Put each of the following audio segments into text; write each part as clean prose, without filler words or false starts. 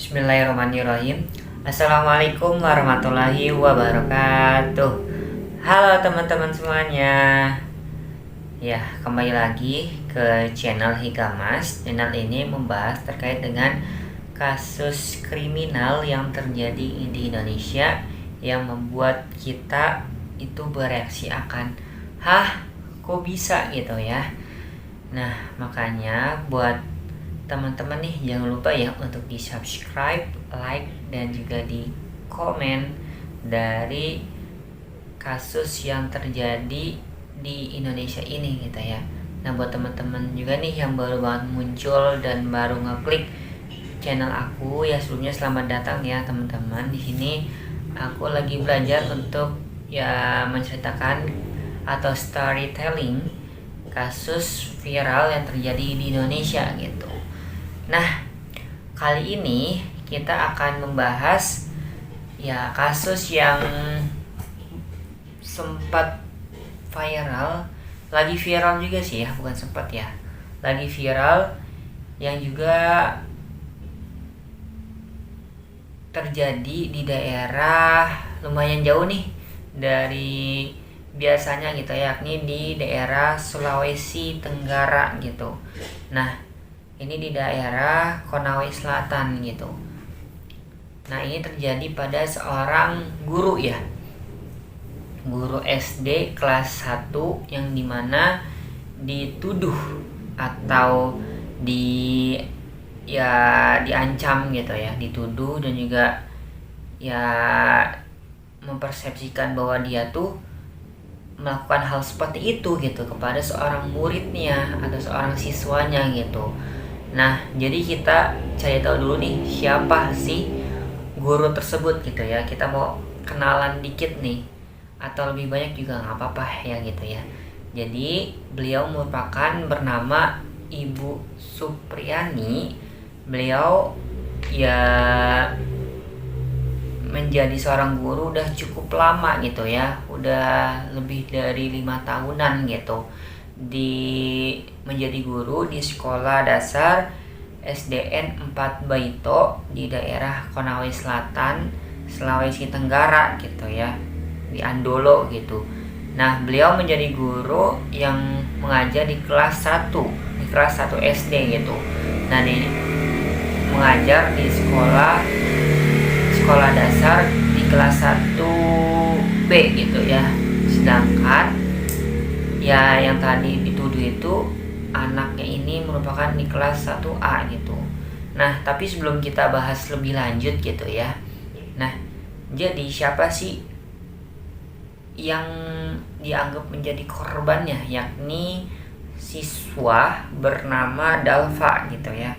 Bismillahirrahmanirrahim. Assalamualaikum warahmatullahi wabarakatuh. Halo teman-teman semuanya. Ya, kembali lagi ke channel Hikamas. Channel ini membahas terkait dengan kasus kriminal yang terjadi di Indonesia yang membuat kita itu bereaksi akan, hah, kok bisa gitu ya. Nah, makanya buat teman-teman nih jangan lupa ya untuk di subscribe, like, dan juga di komen dari kasus yang terjadi di Indonesia ini gitu ya. Nah, buat teman-teman juga nih yang baru banget muncul dan baru ngeklik channel aku ya, sebelumnya selamat datang ya teman-teman. Di sini aku lagi belajar untuk ya menceritakan atau storytelling kasus viral yang terjadi di Indonesia gitu. Nah, kali ini kita akan membahas ya kasus yang sempat viral, lagi viral juga sih ya, bukan sempat ya, lagi viral yang juga terjadi di daerah lumayan jauh nih dari biasanya gitu, yakni di daerah Sulawesi Tenggara gitu. Nah, ini di daerah Konawe Selatan gitu. Nah, ini terjadi pada seorang guru ya, guru SD kelas 1 yang dimana dituduh atau diancam gitu ya, dituduh dan juga ya mempersepsikan bahwa dia tuh melakukan hal seperti itu gitu kepada seorang muridnya atau seorang siswanya gitu. Nah, jadi kita cari tahu dulu nih siapa sih guru tersebut gitu ya. Kita mau kenalan dikit nih, atau lebih banyak juga nggak apa-apa ya gitu ya. Jadi beliau merupakan bernama Ibu Supriani. Beliau ya menjadi seorang guru udah cukup lama gitu ya, udah lebih dari 5 tahunan gitu menjadi guru di sekolah dasar SDN 4 Baito di daerah Konawe Selatan, Sulawesi Tenggara gitu ya, di Andolo gitu. Nah, beliau menjadi guru yang mengajar di kelas 1 SD gitu. Nah, mengajar di sekolah dasar di kelas 1B gitu ya. Sedangkan ya yang tadi dituduh itu anaknya ini merupakan di kelas 1A gitu. Nah, tapi sebelum kita bahas lebih lanjut gitu ya. Nah, jadi siapa sih yang dianggap menjadi korbannya, yakni siswa bernama Dalfa gitu ya.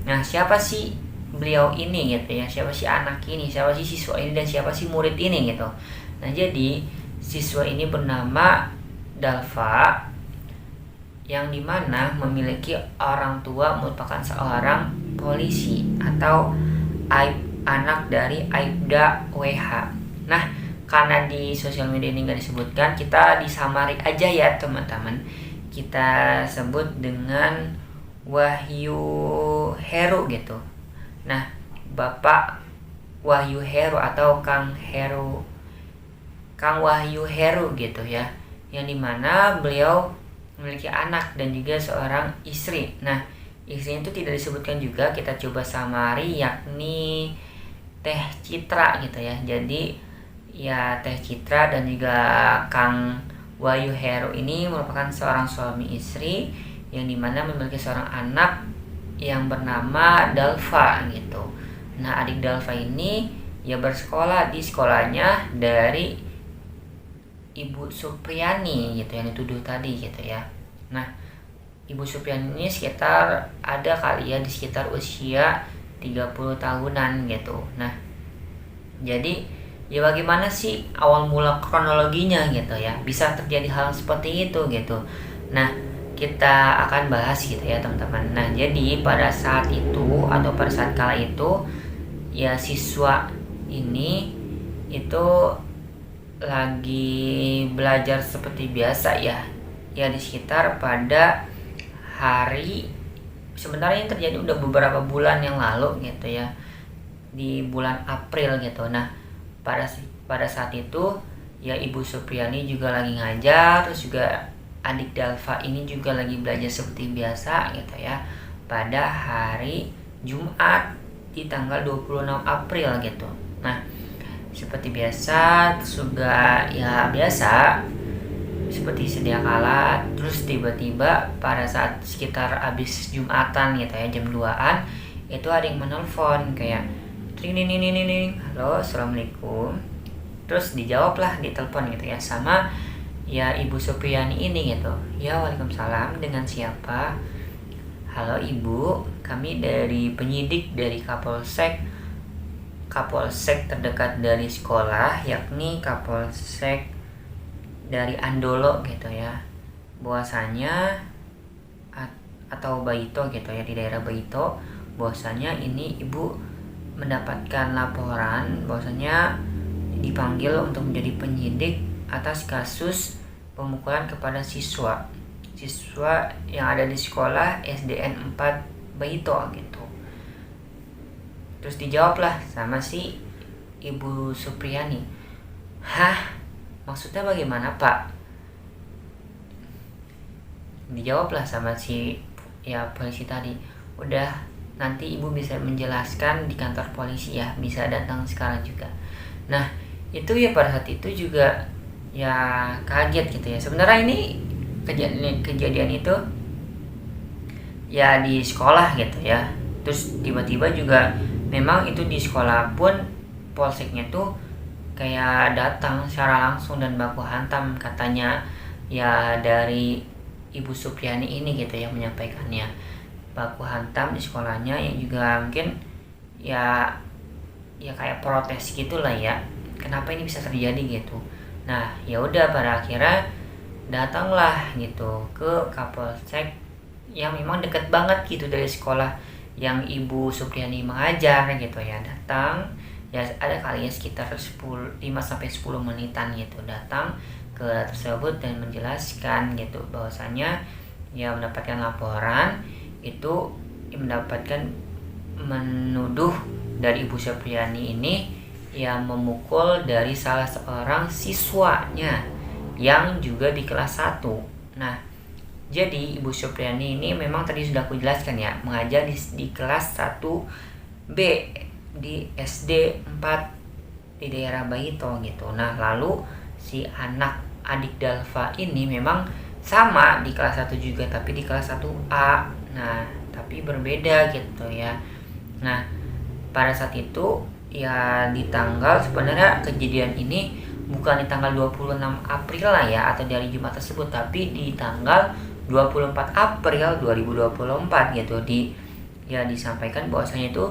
Nah, siapa sih beliau ini gitu ya, siapa sih anak ini, siapa sih siswa ini, dan siapa sih murid ini gitu. Nah, jadi siswa ini bernama Dalfa yang dimana memiliki orang tua merupakan seorang polisi atau anak dari Aibda WH. Nah, karena di sosial media ini nggak disebutkan, kita disamari aja ya teman-teman. Kita sebut dengan Wahyu Heru gitu. Nah, Bapak Wahyu Heru atau Kang Wahyu Heru gitu ya, yang dimana beliau memiliki anak dan juga seorang istri. Nah, istrinya itu tidak disebutkan juga, kita coba samari, yakni Teh Citra gitu ya. Jadi ya Teh Citra dan juga Kang Wahyu Heru ini merupakan seorang suami istri yang dimana memiliki seorang anak yang bernama Dalfa gitu. Nah, adik Dalfa ini ya bersekolah di sekolahnya dari Ibu Supriani gitu yang dituduh tadi gitu ya. Nah, Ibu Supriani ini sekitar ada kali ya di sekitar usia 30 tahunan gitu. Nah, jadi ya bagaimana sih awal mula kronologinya gitu ya, bisa terjadi hal seperti itu gitu. Nah, kita akan bahas gitu ya teman-teman. Nah, jadi pada saat itu atau pada saat kala itu ya siswa ini itu lagi belajar seperti biasa ya di sekitar pada hari, sebenarnya ini terjadi udah beberapa bulan yang lalu gitu ya. di bulan April gitu. Nah, pada saat itu ya Ibu Supriani juga lagi ngajar, terus juga adik Dalfa ini juga lagi belajar seperti biasa gitu ya, pada hari Jumat di tanggal 26 April gitu. Nah, seperti biasa juga ya biasa seperti sedia kala, terus tiba-tiba pada saat sekitar abis Jumatan gitu ya, jam 2-an itu ada yang menelpon kayak tring ning ning ning ning, halo assalamualaikum. Terus dijawablah di telepon gitu ya sama ya Ibu Supriani ini gitu. Ya waalaikumsalam, dengan siapa? Halo Ibu, kami dari penyidik dari Kapolsek terdekat dari sekolah, yakni Kapolsek dari Andolo gitu ya. Bahwasanya atau Baito gitu ya, di daerah Baito, bahwasanya ini Ibu mendapatkan laporan bahwasanya dipanggil untuk menjadi penyidik atas kasus pemukulan kepada siswa yang ada di sekolah SDN 4 Baito gitu. Terus dijawablah sama si Ibu Supriani, hah, maksudnya bagaimana Pak? Dijawablah sama si ya polisi tadi, udah nanti Ibu bisa menjelaskan di kantor polisi ya, bisa datang sekarang juga. Nah itu ya pada saat itu juga ya kaget gitu ya. Sebenarnya ini kejadian itu ya di sekolah gitu ya. Terus tiba-tiba juga memang itu di sekolah pun polseknya tuh kayak datang secara langsung dan baku hantam, katanya ya dari Ibu Supriani ini gitu yang menyampaikannya, baku hantam di sekolahnya, yang juga mungkin ya kayak protes gitulah ya, kenapa ini bisa terjadi gitu. Nah ya udah pada akhirnya datanglah gitu ke Kapolsek yang memang deket banget gitu dari sekolah yang Ibu Supriani mengajar gitu ya. Datang ya ada kali ya sekitar 5-10 menitan gitu, datang ke tersebut dan menjelaskan gitu bahwasanya ya mendapatkan laporan itu mendapatkan menuduh dari Ibu Supriani ini yang memukul dari salah seorang siswanya yang juga di kelas 1. Nah, jadi Ibu Supriani ini memang tadi sudah aku jelaskan ya, mengajar di kelas 1B di SD 4 di daerah Baito gitu. Nah, lalu si adik Dalfa ini memang sama di kelas 1 juga, tapi di kelas 1A. Nah, tapi berbeda gitu ya. Nah, pada saat itu ya di tanggal, sebenarnya kejadian ini bukan di tanggal 26 April lah ya, atau dari Jumat tersebut, tapi di tanggal 24 April 2024 gitu, disampaikan bahwasanya itu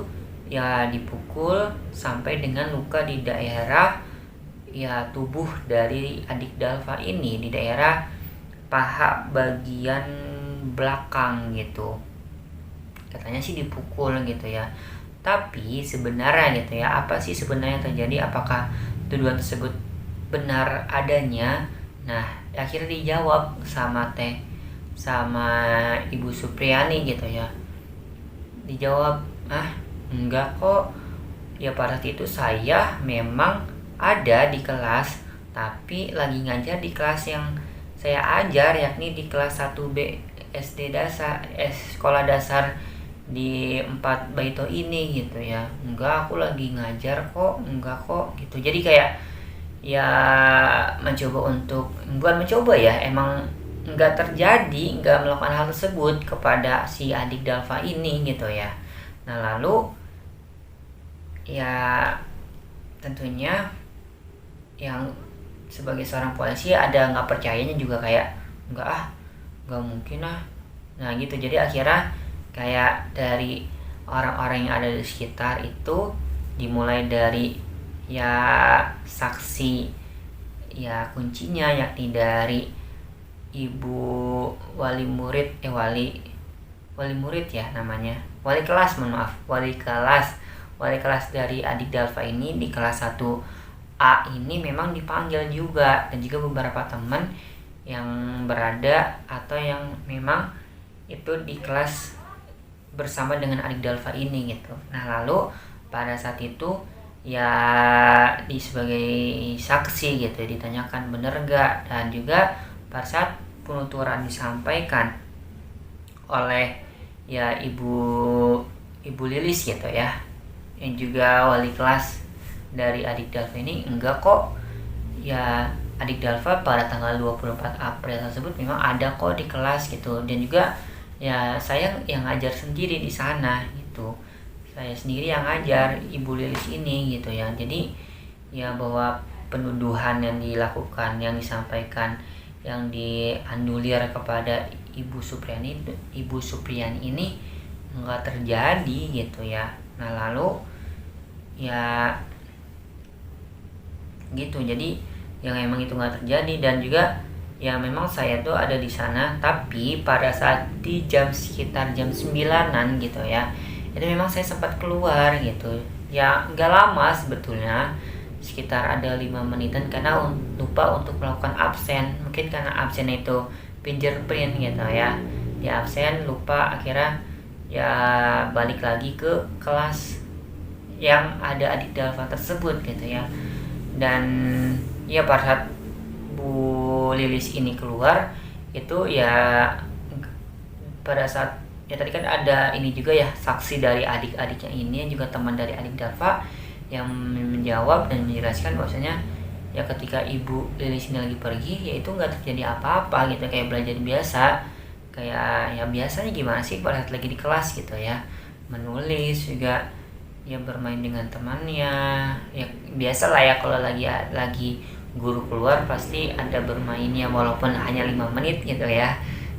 ya dipukul sampai dengan luka di daerah ya tubuh dari adik Dalfa ini, di daerah paha bagian belakang gitu. Katanya sih dipukul gitu ya. Tapi sebenarnya gitu ya, apa sih sebenarnya yang terjadi? Apakah tuduhan tersebut benar adanya? Nah, akhirnya dijawab sama Ibu Supriani gitu ya. Dijawab, enggak kok. Ya pada saat itu saya memang ada di kelas, tapi lagi ngajar di kelas yang saya ajar, yakni di kelas 1B SD dasar, sekolah dasar di 4 Baito ini gitu ya. Enggak, aku lagi ngajar kok, enggak kok gitu. Jadi kayak ya bukan mencoba ya, emang enggak terjadi, enggak melakukan hal tersebut kepada si adik Dalfa ini gitu ya. Nah lalu ya tentunya yang sebagai seorang polisi ada nggak percayanya juga, kayak nggak mungkin ah. Nah gitu, jadi akhirnya kayak dari orang-orang yang ada di sekitar itu, dimulai dari ya saksi ya kuncinya, yakni dari Ibu wali murid ya namanya, wali kelas dari adik Dalfa ini di kelas 1A ini memang dipanggil juga, dan juga beberapa teman yang berada atau yang memang itu di kelas bersama dengan adik Dalfa ini gitu. Nah lalu pada saat itu ya sebagai saksi gitu ditanyakan bener gak, dan juga pada saat penuturan disampaikan oleh ya ibu Lilis gitu ya, yang juga wali kelas dari adik Dalva ini, enggak kok ya, adik Dalva pada tanggal 24 April tersebut memang ada kok di kelas gitu, dan juga ya saya yang ngajar sendiri di sana gitu, saya sendiri yang ngajar ibu Lilis ini gitu ya. Jadi ya bahwa penuduhan yang dilakukan, yang disampaikan, yang dianulir kepada Ibu Supriani ini enggak terjadi gitu ya. Nah lalu ya gitu, jadi yang emang itu nggak terjadi, dan juga ya memang saya tuh ada di sana, tapi pada saat di sekitar jam 9-an gitu ya, itu memang saya sempat keluar gitu ya, nggak lama sebetulnya, sekitar ada 5 menitan, karena lupa untuk melakukan absen, mungkin karena absen itu fingerprint gitu ya, di absen lupa, akhirnya ya balik lagi ke kelas yang ada adik Dalva tersebut gitu ya. Dan ya pada saat Bu Lilis ini keluar itu ya, pada saat ya tadi kan ada ini juga ya, saksi dari adik-adiknya ini yang juga teman dari adik Dalva yang menjawab dan menjelaskan bahwasanya ya ketika Ibu Lilis ini lagi pergi ya itu nggak terjadi apa-apa gitu, kayak belajar biasa, kayak ya biasanya gimana sih pada saat lagi di kelas gitu ya, menulis juga ya, bermain dengan temannya ya, biasa lah ya kalau lagi guru keluar pasti ada bermainnya walaupun hanya 5 menit gitu ya.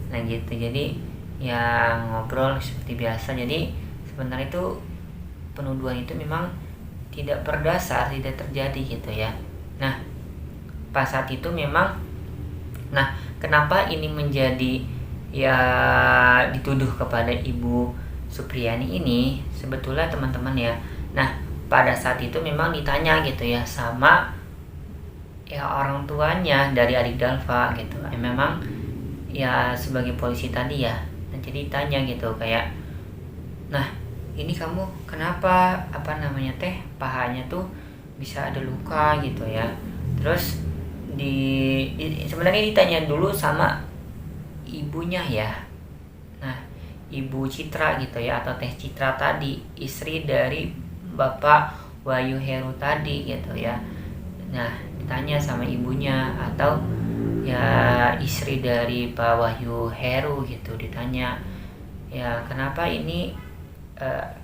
Nah gitu, jadi ya ngobrol seperti biasa. Jadi sebenarnya itu penuduhan itu memang tidak berdasar, tidak terjadi gitu ya. Nah pas saat itu memang, nah kenapa ini menjadi ya dituduh kepada Ibu Supriani ini, sebetulnya teman-teman ya, nah pada saat itu memang ditanya gitu ya sama ya orang tuanya dari adik Dalva gitu, memang ya sebagai polisi tadi ya, nah, jadi ditanya gitu kayak, nah ini kamu kenapa pahanya tuh bisa ada luka gitu ya, terus sebenarnya ditanya dulu sama ibunya ya, nah Ibu Citra gitu ya, atau Teh Citra tadi, istri dari Bapak Wahyu Heru tadi gitu ya. Nah ditanya sama ibunya, atau ya istri dari Pak Wahyu Heru gitu, ditanya ya kenapa ini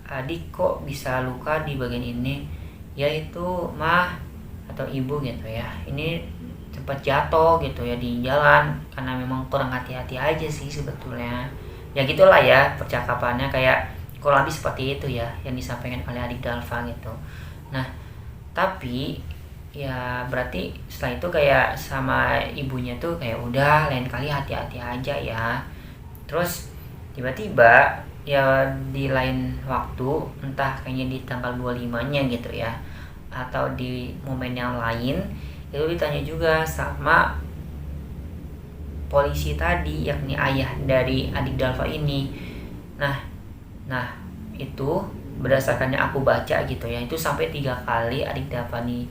adik kok bisa luka di bagian ini, yaitu mah atau ibu gitu ya, ini cepat jatuh gitu ya di jalan karena memang kurang hati-hati aja sih sebetulnya. Ya gitulah ya percakapannya, kayak kurang lebih seperti itu ya yang disampaikan oleh adik Dalva gitu. Nah tapi ya berarti setelah itu kayak sama ibunya tuh kayak udah lain kali hati-hati aja ya. Terus tiba-tiba ya di lain waktu, entah kayaknya di tanggal 25-nya gitu ya, atau di momen yang lain, itu ditanya juga sama polisi tadi, yakni ayah dari adik Dalva ini. Nah itu berdasarkan yang aku baca gitu ya, itu sampai 3 kali adik Dalva nih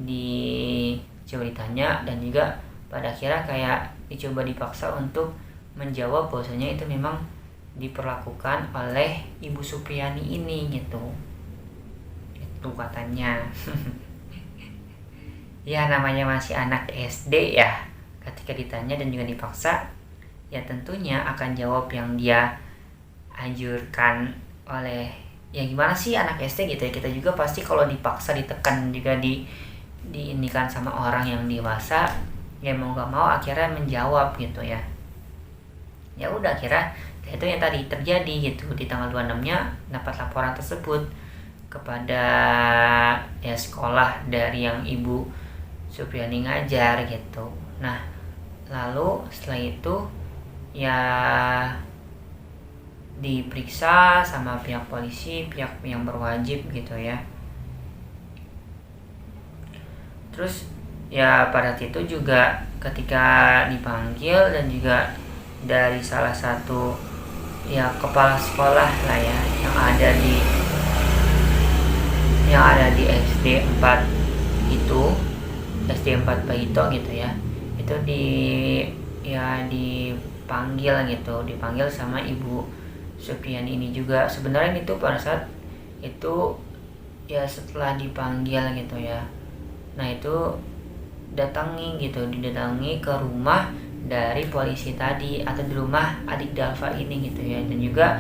dicoba ditanya, dan juga pada akhirnya kayak dicoba dipaksa untuk menjawab bahwasanya itu memang diperlakukan oleh Ibu Supriani ini gitu, itu katanya. Ya namanya masih anak SD ya, ketika ditanya dan juga dipaksa ya tentunya akan jawab yang dia anjurkan oleh, ya gimana sih anak SD gitu ya, kita juga pasti kalau dipaksa, ditekan juga diinikan sama orang yang dewasa ya mau gak mau akhirnya menjawab gitu ya. Ya udah akhirnya itu yang tadi terjadi gitu, di tanggal 26-nya dapat laporan tersebut kepada ya sekolah dari yang Ibu Supriani ngajar gitu. Nah lalu setelah itu ya diperiksa sama pihak polisi, pihak yang berwajib gitu ya. Terus ya pada saat itu juga ketika dipanggil, dan juga dari salah satu ya kepala sekolah lah ya yang ada di yang ada di SD 4 itu, SD 4 Bahito gitu ya, itu dipanggil sama Ibu Supriani ini juga. Sebenarnya itu pada saat itu ya setelah dipanggil gitu ya, nah itu didatangi ke rumah dari polisi tadi, atau di rumah adik Dalfa ini gitu ya, dan juga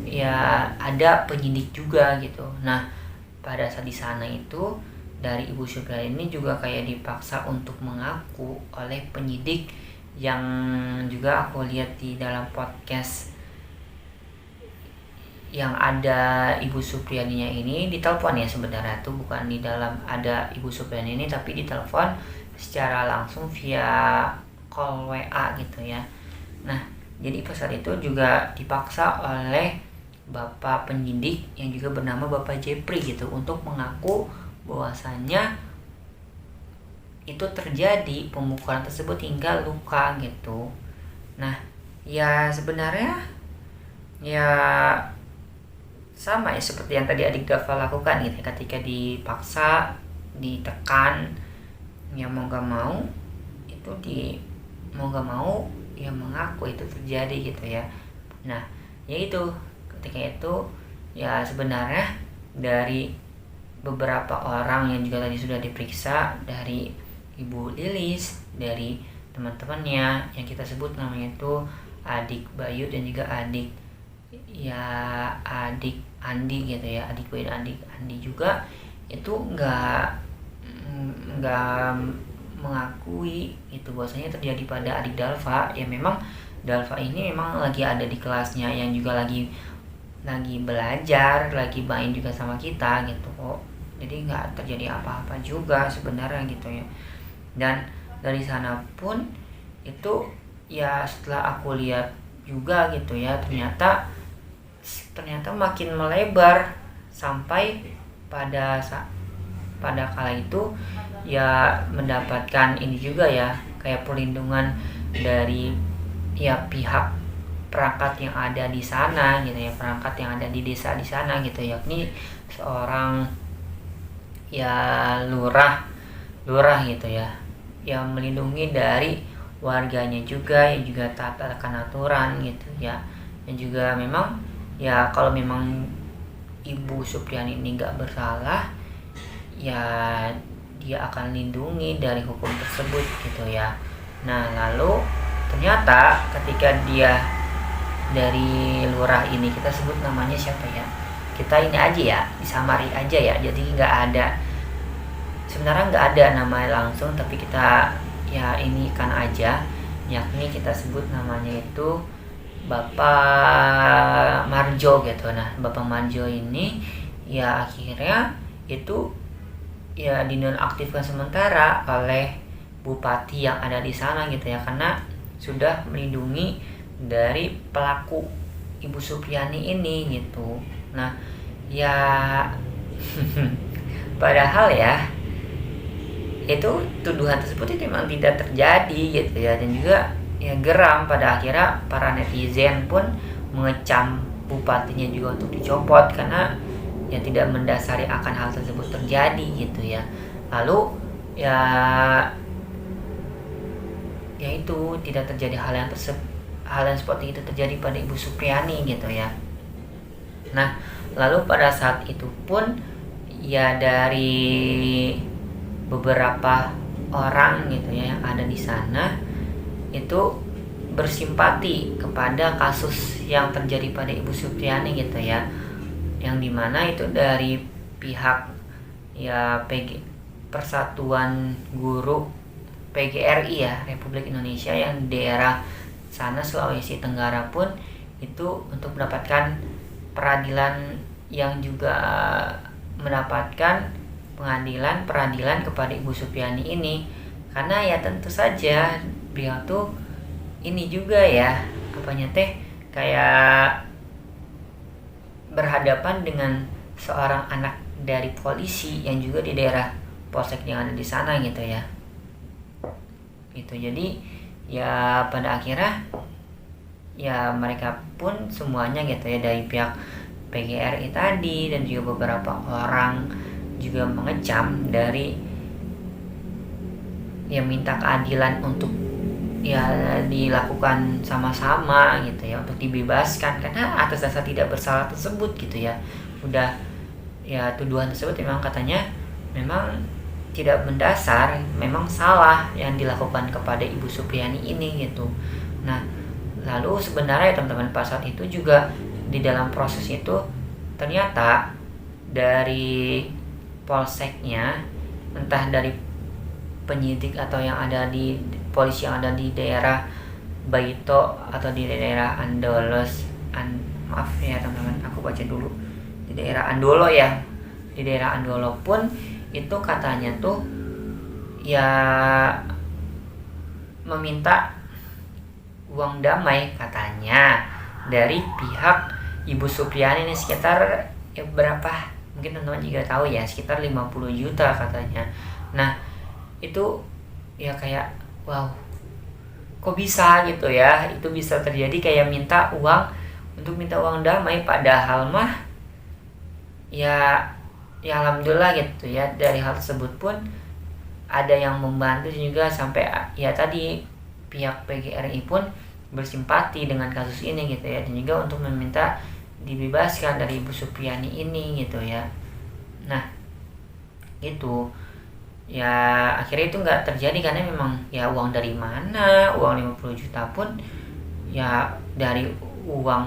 ya ada penyidik juga gitu. Nah pada saat di sana itu dari Ibu Supriani ini juga kayak dipaksa untuk mengaku oleh penyidik, yang juga aku lihat di dalam podcast yang ada Ibu Suprianinya ini ditelepon ya. Sebenarnya tuh bukan di dalam ada Ibu Supriani ini, tapi ditelepon secara langsung via call WA gitu ya. Nah jadi pas saat itu juga dipaksa oleh Bapak penyidik yang juga bernama Bapak Jepri gitu untuk mengaku bahwasannya itu terjadi pemukulan tersebut hingga luka gitu. Nah ya sebenarnya ya sama ya seperti yang tadi adik Dava lakukan gitu, ketika dipaksa, ditekan, ya mau gak mau ya mengaku itu terjadi gitu ya. Nah ya itu ketika itu ya sebenarnya dari beberapa orang yang juga tadi sudah diperiksa, dari Ibu Lilis, dari teman-temannya yang kita sebut namanya itu adik Bayu dan juga adik Andi gitu ya, adik Bayu dan adik Andi juga itu nggak mengakui itu bahwasanya terjadi pada adik Dalfa. Ya memang Dalfa ini memang lagi ada di kelasnya, yang juga lagi belajar, lagi main juga sama kita gitu kok. Jadi nggak terjadi apa-apa juga sebenarnya gitu ya. Dan dari sana pun itu ya setelah aku lihat juga gitu ya, ternyata makin melebar sampai pada kala itu ya mendapatkan ini juga ya, kayak perlindungan dari ya pihak perangkat yang ada di sana gitu ya, perangkat yang ada di desa di sana gitu, yakni seorang ya lurah gitu ya, yang melindungi dari warganya juga, yang juga taat akan aturan gitu ya. Dan juga memang ya kalau memang Ibu Supriani ini nggak bersalah, ya dia akan lindungi dari hukum tersebut gitu ya. Nah lalu ternyata ketika dia dari lurah ini, kita sebut namanya siapa ya, kita ini aja ya, disamari aja ya, jadi sebenarnya nggak ada nama langsung, tapi kita ya ini kan aja, yakni kita sebut namanya itu Bapak Marjo gitu. Nah Bapak Marjo ini ya akhirnya itu ya dinonaktifkan sementara oleh bupati yang ada di sana gitu ya, karena sudah melindungi dari pelaku Ibu Supriani ini gitu. Nah ya padahal ya itu tuduhan tersebut itu memang tidak terjadi gitu ya. Dan juga ya geram, pada akhirnya para netizen pun mengecam bupatinya juga untuk dicopot karena ya tidak mendasari akan hal tersebut terjadi gitu ya. Lalu ya itu tidak terjadi hal yang seperti itu terjadi pada Ibu Supriani gitu ya. Nah lalu pada saat itu pun ya dari beberapa orang gitu ya yang ada di sana itu bersimpati kepada kasus yang terjadi pada Ibu Supriani gitu ya, yang dimana itu dari pihak ya Persatuan Guru PGRI ya, Republik Indonesia yang di daerah sana Sulawesi Tenggara pun itu untuk mendapatkan peradilan, yang juga mendapatkan peradilan kepada Ibu Supriani ini. Karena ya tentu saja beliau tuh ini juga ya kayak berhadapan dengan seorang anak dari polisi yang juga di daerah polsek yang ada di sana gitu ya. Itu jadi ya pada akhirnya ya mereka pun semuanya gitu ya, dari pihak PGRI tadi dan juga beberapa orang juga mengecam dari minta keadilan untuk dilakukan sama-sama gitu ya, untuk dibebaskan karena atas dasar tidak bersalah tersebut gitu ya. Udah tuduhan tersebut memang katanya memang tidak mendasar, memang salah yang dilakukan kepada Ibu Supriyani ini gitu. Nah, lalu sebenarnya teman-teman pada saat itu juga di dalam proses itu ternyata dari polseknya, entah dari penyidik atau yang ada di polisi yang ada di daerah Baito atau di daerah Andolos, maaf ya teman-teman, aku baca dulu, di daerah Andolo ya, di daerah Andolo pun itu katanya tuh meminta uang damai katanya dari pihak Ibu Supriyani ini sekitar berapa, mungkin teman-teman juga tahu ya, sekitar 50 juta katanya. Nah itu kayak wow, kok bisa gitu ya, itu bisa terjadi kayak minta uang damai, padahal mah alhamdulillah gitu ya, dari hal tersebut pun ada yang membantu juga sampai tadi pihak PGRI pun bersimpati dengan kasus ini gitu ya, dan juga untuk meminta dibebaskan dari Ibu Supriyani ini gitu ya. Nah gitu ya, akhirnya itu nggak terjadi karena memang uang dari mana, uang 50 juta pun dari uang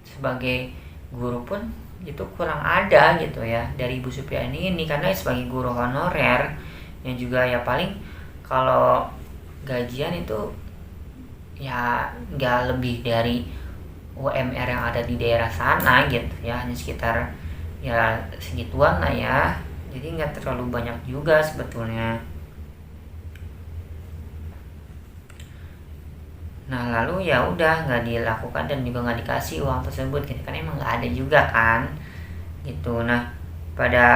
sebagai guru pun itu kurang ada gitu ya dari Ibu Supriyani ini, karena sebagai guru honorer yang juga paling kalau gajian itu nggak lebih dari UMR yang ada di daerah sana gitu ya, hanya sekitar segituan lah ya, jadi nggak terlalu banyak juga sebetulnya. Nah lalu udah nggak dilakukan dan juga nggak dikasih uang tersebut gitu kan, emang nggak ada juga kan gitu. Nah pada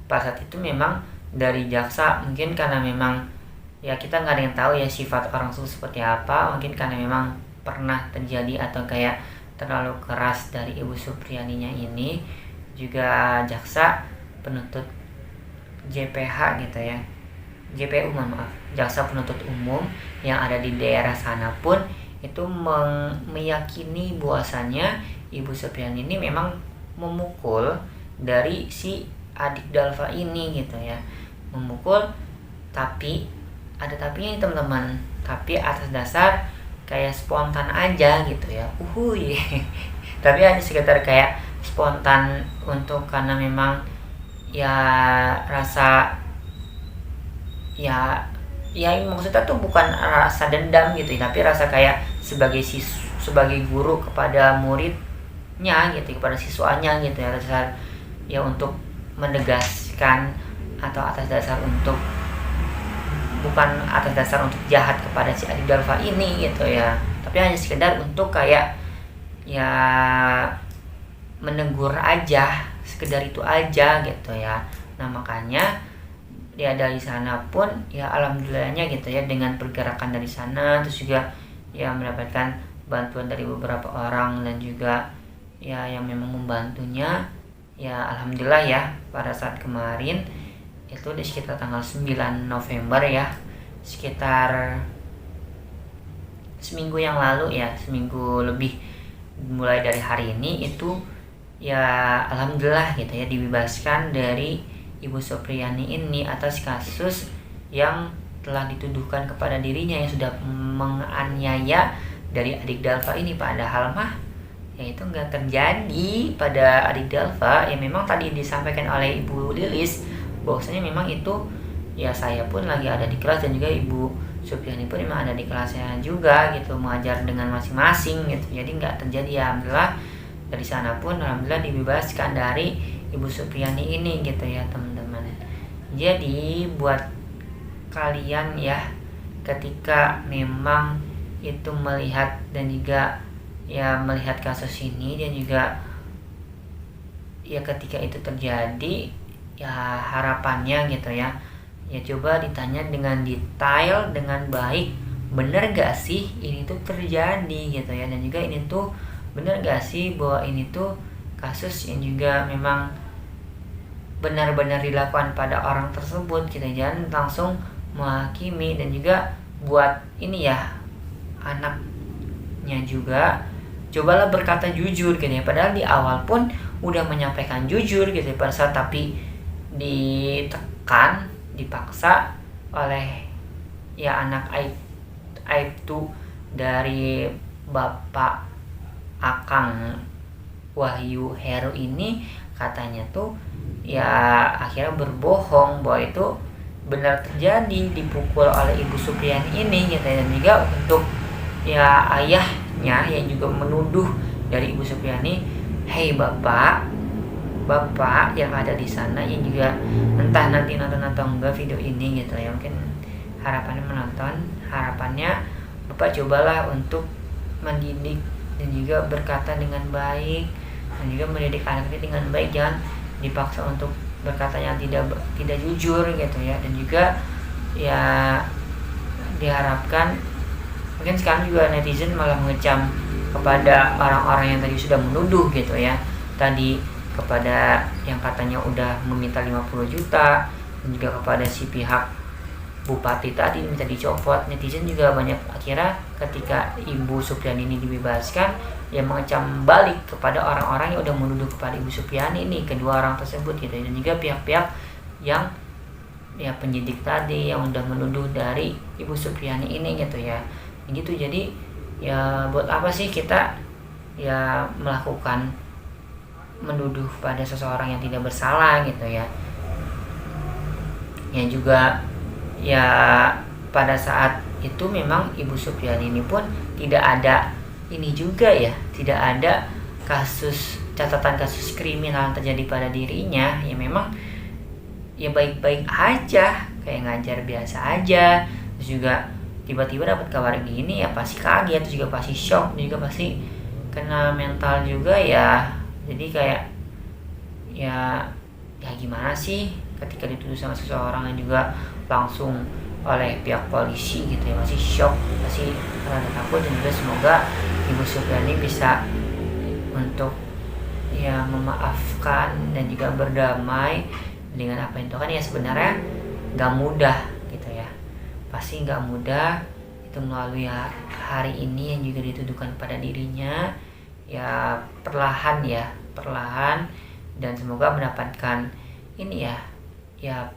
saat itu memang dari jaksa, mungkin karena memang kita nggak ada yang tahu ya sifat orang itu seperti apa, mungkin karena memang pernah terjadi atau kayak terlalu keras dari Ibu Supriyaninya ini, juga jaksa penuntut JPH gitu ya, JPU maaf, jaksa penuntut umum yang ada di daerah sana pun itu meyakini bahwasannya Ibu Supriyani ini memang memukul dari si adik Dalfa ini gitu ya, memukul, tapi ada tapinya teman-teman, tapi atas dasar kayak spontan aja gitu ya, tapi hanya sekitar kayak spontan untuk karena memang rasa maksudnya tuh bukan rasa dendam gitu, tapi rasa kayak sebagai guru kepada muridnya gitu, kepada siswanya gitu ya, dasar untuk menegaskan atau atas dasar untuk bukan atas dasar untuk jahat kepada si adik Dalfa ini gitu ya, tapi hanya sekedar untuk kayak menegur aja, sekedar itu aja gitu ya. Nah makanya dari sana pun alhamdulillahnya gitu ya, dengan pergerakan dari sana, terus juga mendapatkan bantuan dari beberapa orang dan juga yang memang membantunya, alhamdulillah ya, pada saat kemarin itu di sekitar tanggal 9 November ya, sekitar seminggu yang lalu ya, seminggu lebih mulai dari hari ini itu alhamdulillah gitu ya, dibebaskan dari Ibu Supriyani ini atas kasus yang telah dituduhkan kepada dirinya yang sudah menganiaya dari adik Dalfa ini, padahal mah itu nggak terjadi pada adik Dalfa. Memang tadi disampaikan oleh Ibu Lilis bahwasanya memang itu saya pun lagi ada di kelas, dan juga Ibu Supriyani pun memang ada di kelasnya juga gitu, mengajar dengan masing-masing gitu, jadi nggak terjadi. Alhamdulillah dari sana pun alhamdulillah dibebaskan dari Ibu Supriyani ini gitu ya teman-teman. Jadi buat kalian ketika memang itu melihat dan juga melihat kasus ini, dan juga ketika itu terjadi harapannya gitu ya coba ditanya dengan detail, dengan baik, bener gak sih ini tuh terjadi gitu ya, dan juga ini tuh bener gak sih bahwa ini tuh kasus yang juga memang benar-benar dilakukan pada orang tersebut. Kita jangan langsung menghakimi, dan juga buat ini ya, anaknya juga cobalah berkata jujur gitu ya. Padahal di awal pun udah menyampaikan jujur gitu ya, pada saat tapi ditekan, dipaksa oleh ya anak aib tuh dari Bapak Akang Wahyu Heru ini, katanya tuh ya akhirnya berbohong bahwa itu benar terjadi, dipukul oleh Ibu Supriani ini gitu. Dan juga untuk ya ayahnya yang juga menuduh dari Ibu Supriani, hei bapak yang ada di sana, yang juga entah nanti nonton atau enggak video ini gitu ya, mungkin harapannya menonton, harapannya bapak cobalah untuk mendidik dan juga berkata dengan baik, dan juga mendidik anaknya dengan baik, jangan dipaksa untuk berkata yang tidak jujur gitu ya. Dan juga ya diharapkan, mungkin sekarang juga netizen malah mengecam kepada orang-orang yang tadi sudah menuduh gitu ya, tadi kepada yang katanya udah meminta 50 juta, dan juga kepada si pihak bupati tadi minta dicopot. Netizen juga banyak akhirnya ketika Ibu Supriani ini dibebaskan ya mengecam balik kepada orang-orang yang udah menuduh kepada Ibu Supriani ini, kedua orang tersebut gitu. Dan juga pihak-pihak yang ya penyidik tadi yang udah menuduh dari Ibu Supriani ini gitu ya. Gitu, jadi ya buat apa sih kita ya melakukan menuduh pada seseorang yang tidak bersalah gitu ya. Yang juga ya pada saat itu memang Ibu Supriani ini pun tidak ada ini juga ya, tidak ada catatan kasus kriminal yang terjadi pada dirinya. Ya memang ya baik-baik aja, kayak ngajar biasa aja. Terus juga tiba-tiba dapat kabar gini ya pasti kaget, terus juga pasti shock, juga pasti kena mental juga ya. Jadi kayak ya gimana sih ketika dituduh sama seseorang yang juga langsung oleh pihak polisi gitu ya, masih shock, masih rada takut. Dan juga semoga Ibu Supriani bisa untuk ya memaafkan dan juga berdamai dengan apa yang itu kan ya sebenarnya nggak mudah gitu ya, pasti nggak mudah itu melalui hari ini yang juga dituduhkan pada dirinya ya, perlahan dan semoga mendapatkan ini ya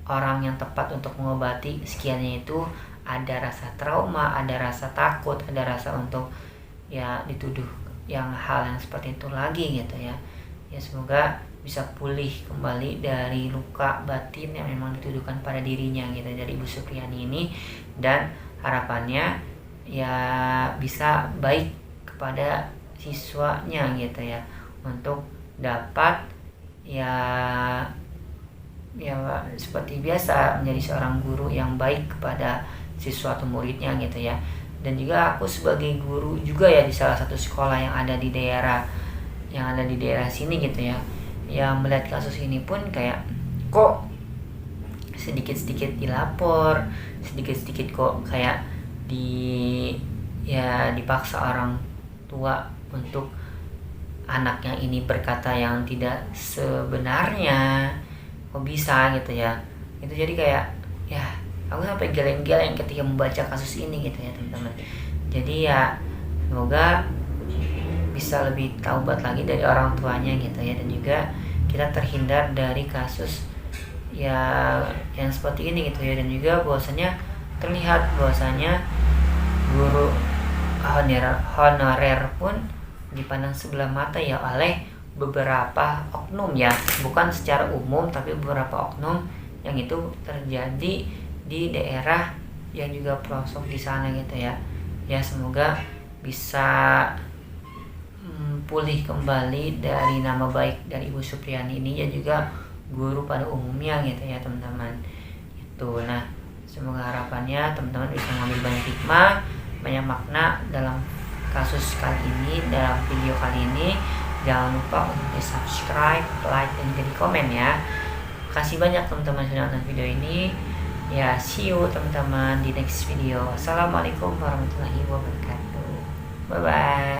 orang yang tepat untuk mengobati sekiannya itu. Ada rasa trauma, ada rasa takut, ada rasa untuk ya dituduh yang hal yang seperti itu lagi gitu ya. Ya semoga bisa pulih kembali dari luka batin yang memang dituduhkan pada dirinya gitu dari Ibu Supriani ini, dan harapannya ya bisa baik kepada siswanya gitu ya, untuk dapat ya seperti biasa menjadi seorang guru yang baik kepada siswa atau muridnya gitu ya. Dan juga aku sebagai guru juga ya di salah satu sekolah yang ada di daerah sini gitu ya, yang melihat kasus ini pun kayak kok sedikit-sedikit dilapor, sedikit-sedikit kok kayak dipaksa orang tua untuk anaknya ini berkata yang tidak sebenarnya, kok bisa gitu ya. Itu jadi kayak ya aku sampai geleng-geleng ketika membaca kasus ini gitu ya teman-teman. Jadi ya semoga bisa lebih taubat lagi dari orang tuanya gitu ya, dan juga kita terhindar dari kasus ya yang seperti ini gitu ya. Dan juga bahwasanya terlihat bahwasanya guru honorer pun dipandang sebelah mata ya oleh beberapa oknum ya, bukan secara umum tapi beberapa oknum yang itu terjadi di daerah yang juga pelosok di sana gitu ya. Ya semoga bisa pulih kembali dari nama baik dari Ibu Supriani ini dan juga guru pada umumnya gitu ya teman-teman. Itu nah, semoga harapannya teman-teman bisa mengambil banyak hikmah, banyak makna dalam kasus kali ini, dalam video kali ini. Jangan lupa untuk di subscribe, like, dan juga di komen ya. Kasih banyak teman-teman sudah nonton video ini. Ya, see you teman-teman di next video. Assalamualaikum warahmatullahi wabarakatuh. Bye bye.